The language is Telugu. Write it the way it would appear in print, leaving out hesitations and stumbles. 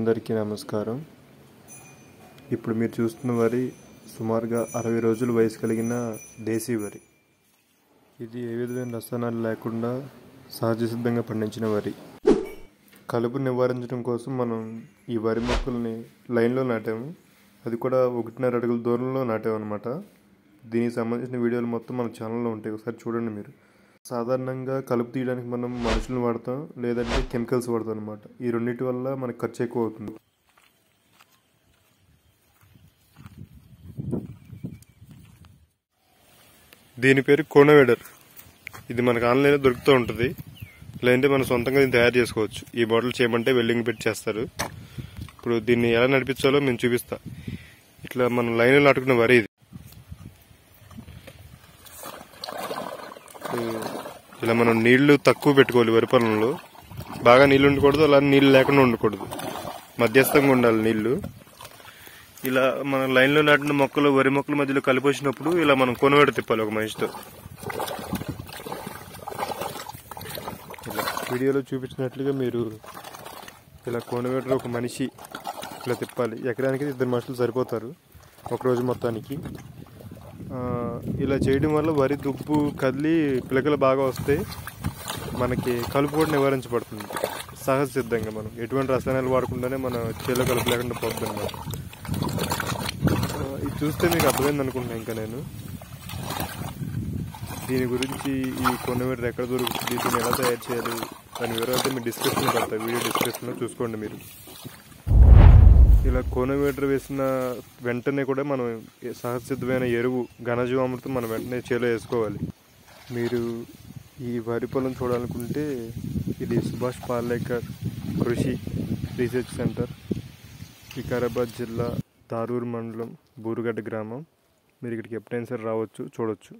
అందరికీ నమస్కారం. ఇప్పుడు మీరు చూస్తున్న వరి సుమారుగా 60 రోజుల వయసు కలిగిన దేశీ వరి. ఇది ఏ విధమైన రసాయనాలు లేకుండా సహజ సిద్ధంగా పండించిన వరి. కలుపు నివారించడం కోసం మనం ఈ వరి మొక్కల్ని లైన్లో నాటాము. అది కూడా 1.5 అడుగుల దూరంలో నాటామన్నమాట. దీనికి సంబంధించిన వీడియోలు మొత్తం మన ఛానల్లో ఉంటాయి, ఒకసారి చూడండి మీరు. సాధారణంగా కలుపు తీయడానికి మనం మనుషులను వాడతాం, లేదంటే కెమికల్స్ వాడతాం అనమాట. ఈ రెండింటి వల్ల మనకు ఖర్చు ఎక్కువ అవుతుంది. దీని పేరు కోనోవేడర్. ఇది మనకు ఆన్లైన్లో దొరుకుతూ ఉంటుంది, లేదంటే మనం సొంతంగా దీన్ని తయారు చేసుకోవచ్చు. ఈ బాటిల్ చేయమంటే వెల్డింగ్ పెట్టి చేస్తారు. ఇప్పుడు దీన్ని ఎలా నడిపించాలో మేము చూపిస్తా. ఇట్లా మనం లైన్లో నాటుకున్న వరి ఇది. ఇలా మనం నీళ్లు తక్కువ పెట్టుకోవాలి. వరి పొలంలో బాగా నీళ్ళు ఉండకూడదు, అలా నీళ్ళు లేకుండా ఉండకూడదు, మధ్యస్థంగా ఉండాలి నీళ్లు. ఇలా మన లైన్లో నాటిన మొక్కలు వరి మొక్కల మధ్యలో కలిపొచ్చినప్పుడు ఇలా మనం కొనవేడ తిప్పాలి ఒక మనిషితో. ఇలా వీడియోలో చూపించినట్లుగా మీరు ఇలా కొనవేడలో ఒక మనిషి ఇలా తిప్పాలి. ఎకరానికి 2 మనుషులు సరిపోతారు ఒకరోజు మొత్తానికి. ఇలా చేయడం వల్ల వరి దుబ్బు కదిలి పిలకలు బాగా వస్తాయి. మనకి కలుపు కూడా నివారించబడుతుంది సహజ సిద్ధంగా. మనం ఎటువంటి రసాయనాలు వాడకుండానే మన చేలో కలుపు లేకుండా పోతుంది అన్నమాట. ఇది చూస్తే మీకు అర్థమైంది అనుకుంటున్నాను. ఇంకా నేను దీని గురించి ఈ కొనవేడర్ ఎక్కడ దొరుకుతుంది, దీన్ని ఎలా తయారు చేయాలి దాని వివరాలు మీ డిస్క్రిప్షన్లో పెడతాయి, వీడియో డిస్క్రిప్షన్లో చూసుకోండి మీరు. ఇలా కోనోవేటర్ వేసిన వెంటనే కూడా మనం సహజ సిద్ధమైన ఎరువు ఘనజీవామృతం మనం వెంటనే చేలో వేసుకోవాలి. మీరు ఈ వరి పొలం చూడాలనుకుంటే ఇది సుభాష్ పాలేకర్ కృషి రీసెర్చ్ సెంటర్, వికారాబాద్ జిల్లా, దారూర్ మండలం, బూరుగడ్డ గ్రామం. మీరు ఇక్కడికి ఎప్పుడైనా సరే రావచ్చు, చూడవచ్చు.